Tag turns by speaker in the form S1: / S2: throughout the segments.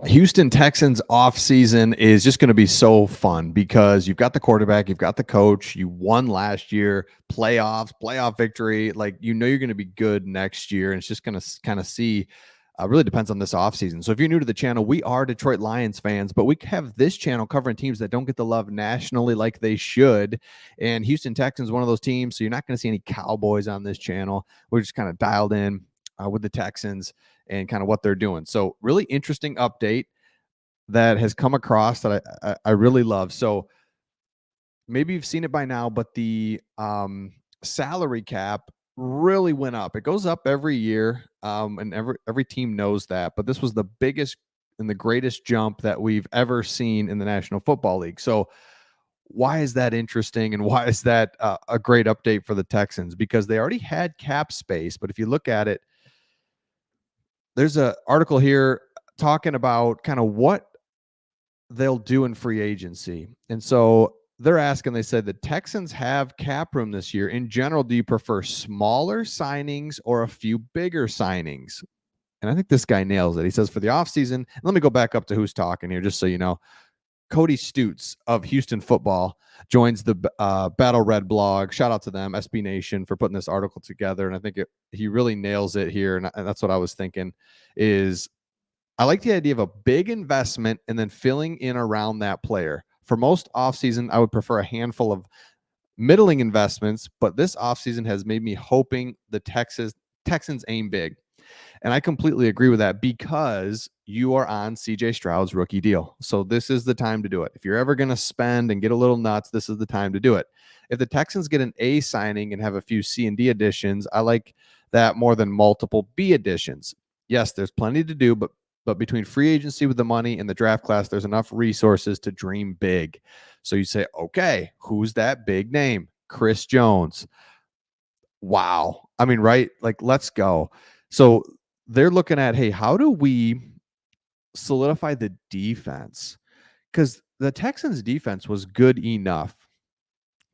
S1: Houston Texans offseason is just going to be so fun because you've got the quarterback, you've got the coach, you won last year, playoff victory. Like, you're going to be good next year. And it's just going to kind of see, really depends on this offseason. So if you're new to the channel, we are Detroit Lions fans, but we have this channel covering teams that don't get the love nationally like they should. And Houston Texans, one of those teams. So you're not going to see any Cowboys on this channel. We're just kind of dialed in with the Texans and kind of what they're doing. So really interesting update that has come across that I really love. So maybe you've seen it by now, but the salary cap really went up. It goes up every year, and every team knows that. But this was the biggest and the greatest jump that we've ever seen in the National Football League. So why is that interesting, and why is that a great update for the Texans? Because they already had cap space, but if you look at it, there's an article here talking about kind of what they'll do in free agency. And so they're asking, they said the Texans have cap room this year. In general, do you prefer smaller signings or a few bigger signings? And I think this guy nails it. He says for the offseason, let me go back up to who's talking here, just so you know. Cody Stutes of Houston Football joins the Battle Red blog. Shout out to them, SB Nation, for putting this article together. And I think he really nails it here. And that's what I was thinking is I like the idea of a big investment and then filling in around that player. For most offseason, I would prefer a handful of middling investments, but this offseason has made me hoping the Texans aim big. And I completely agree with that because you are on CJ Stroud's rookie deal. So this is the time to do it. If you're ever going to spend and get a little nuts, this is the time to do it. If the Texans get an A signing and have a few C and D additions, I like that more than multiple B additions. Yes, there's plenty to do, but between free agency with the money and the draft class, there's enough resources to dream big. So you say, okay, who's that big name? Chris Jones. Wow. I mean, right? Like, let's go. So they're looking at, hey, how do we solidify the defense? Because the Texans defense was good enough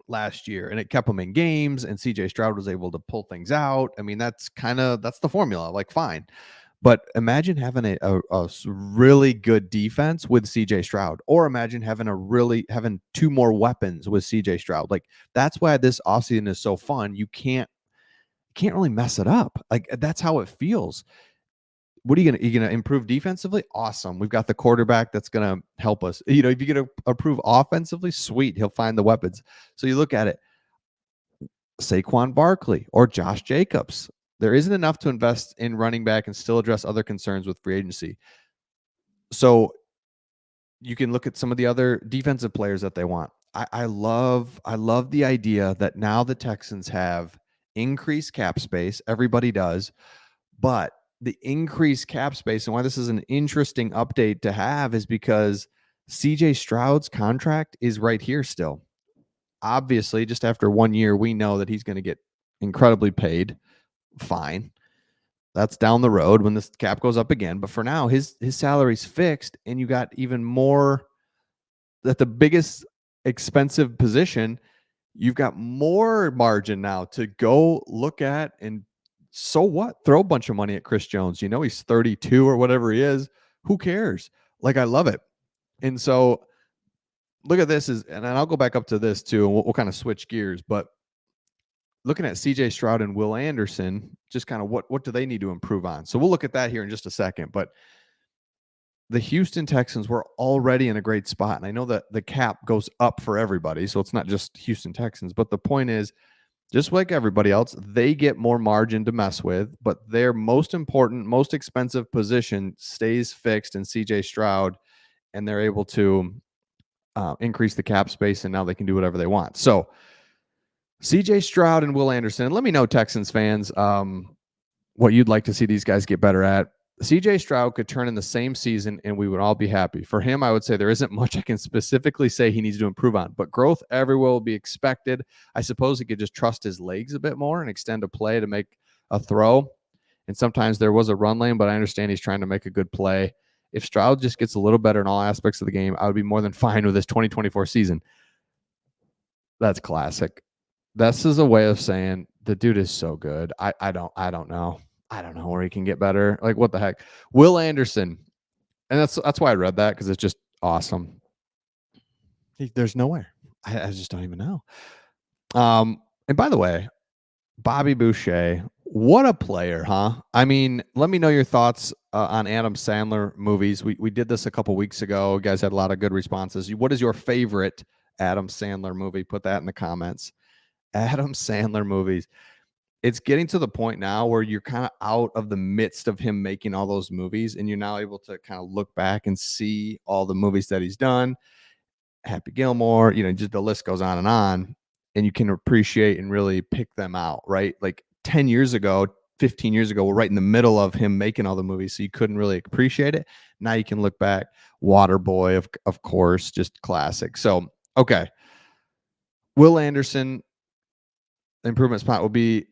S1: last year and it kept them in games, and CJ Stroud was able to pull things out. I mean, that's the formula. Like, fine. But imagine having a really good defense with CJ Stroud, or imagine having two more weapons with CJ Stroud. Like, that's why this offseason is so fun. You can't really mess it up. Like, that's how it feels. What are you gonna improve defensively? Awesome. We've got the quarterback that's gonna help us. If you're gonna improve offensively, sweet. He'll find the weapons. So you look at it, Saquon Barkley or Josh Jacobs. There isn't enough to invest in running back and still address other concerns with free agency. So you can look at some of the other defensive players that they want. I love the idea that now the Texans have increased cap space. Everybody does, but the increased cap space, and why this is an interesting update to have, is because CJ Stroud's contract is right here still. Obviously, just after 1 year, we know that he's going to get incredibly paid. Fine. That's down the road when this cap goes up again. But for now, his salary's fixed, and you got even more at the biggest expensive position. You've got more margin now to go look at. And so what? Throw a bunch of money at Chris Jones. He's 32 or whatever he is. Who cares? Like, I love it. And so look at this, and I'll go back up to this too, and we'll kind of switch gears. But looking at CJ Stroud and Will Anderson, just kind of what do they need to improve on? So we'll look at that here in just a second. But the Houston Texans were already in a great spot. And I know that the cap goes up for everybody, so it's not just Houston Texans. But the point is, just like everybody else, they get more margin to mess with, but their most important, most expensive position stays fixed in CJ Stroud, and they're able to increase the cap space, and now they can do whatever they want. So CJ Stroud and Will Anderson. Let me know, Texans fans, what you'd like to see these guys get better at. CJ Stroud could turn in the same season and we would all be happy. For him, I would say there isn't much I can specifically say he needs to improve on, but growth everywhere will be expected. I suppose he could just trust his legs a bit more and extend a play to make a throw. And sometimes there was a run lane, but I understand he's trying to make a good play. If Stroud just gets a little better in all aspects of the game, I would be more than fine with this 2024 season. That's classic. This is a way of saying the dude is so good. I don't know. I don't know where he can get better. Like, what the heck? Will Anderson. And that's why I read that, because it's just awesome. There's nowhere. I just don't even know. And by the way, Bobby Boucher, what a player, huh? I mean, let me know your thoughts on Adam Sandler movies. We did this a couple weeks ago. You guys had a lot of good responses. What is your favorite Adam Sandler movie? Put that in the comments. Adam Sandler movies. It's getting to the point now where you're kind of out of the midst of him making all those movies, and you're now able to kind of look back and see all the movies that he's done. Happy Gilmore, just the list goes on, and you can appreciate and really pick them out, right? Like 10 years ago, 15 years ago, we're right in the middle of him making all the movies, so you couldn't really appreciate it. Now you can look back. Waterboy, of course, just classic. So, okay. Will Anderson improvement spot will be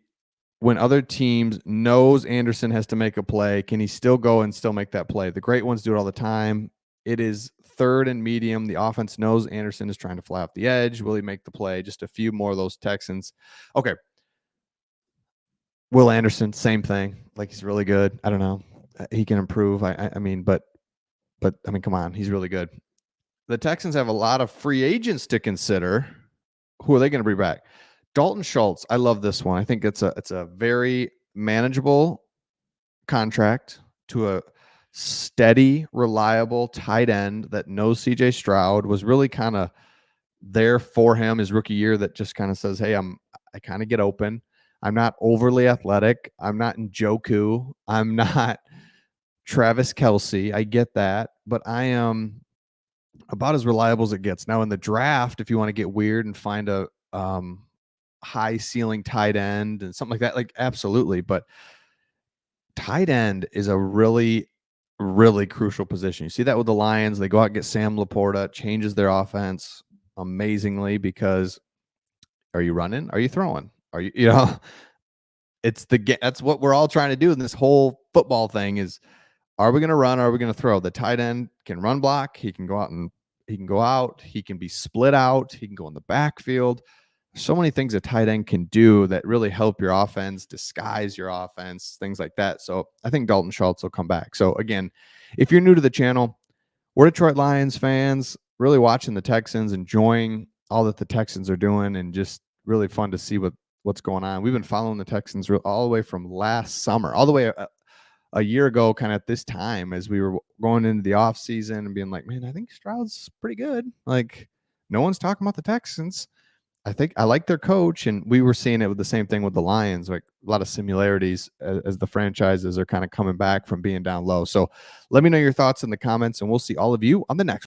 S1: when other teams knows Anderson has to make a play. Can he still go and still make that play? The great ones do it all the time. It is third and medium. The offense knows Anderson is trying to fly off the edge. Will he make the play? Just a few more of those Texans. Okay. Will Anderson, same thing. Like, he's really good. I don't know. He can improve. I mean, but I mean, come on, he's really good. The Texans have a lot of free agents to consider. Who are they going to bring back? Dalton Schultz. I love this one. I think it's a very manageable contract to a steady, reliable tight end that knows CJ Stroud, was really kind of there for him his rookie year, that just kind of says, hey, I kind of get open. I'm not overly athletic. I'm not Njoku. I'm not Travis Kelce. I get that, but I am about as reliable as it gets. Now in the draft, if you want to get weird and find a high ceiling tight end and something like that, like, absolutely. But tight end is a really, really crucial position. You see that with the Lions. They go out and get Sam Laporta, changes their offense amazingly, because are you running? Are you throwing? Are you, that's what we're all trying to do in this whole football thing is, are we going to run? Or are we going to throw? The tight end can run block. He can go out. He can be split out. He can go in the backfield. So many things a tight end can do that really help your offense, disguise your offense, things like that. So I think Dalton Schultz will come back. So again, if you're new to the channel, we're Detroit Lions fans, really watching the Texans, enjoying all that the Texans are doing, and just really fun to see what's going on. We've been following the Texans all the way from last summer, all the way a year ago, kind of at this time, as we were going into the off season and being like, man, I think Stroud's pretty good. Like, no one's talking about the Texans. I think I like their coach, and we were seeing it with the same thing with the Lions, like a lot of similarities as the franchises are kind of coming back from being down low. So let me know your thoughts in the comments, and we'll see all of you on the next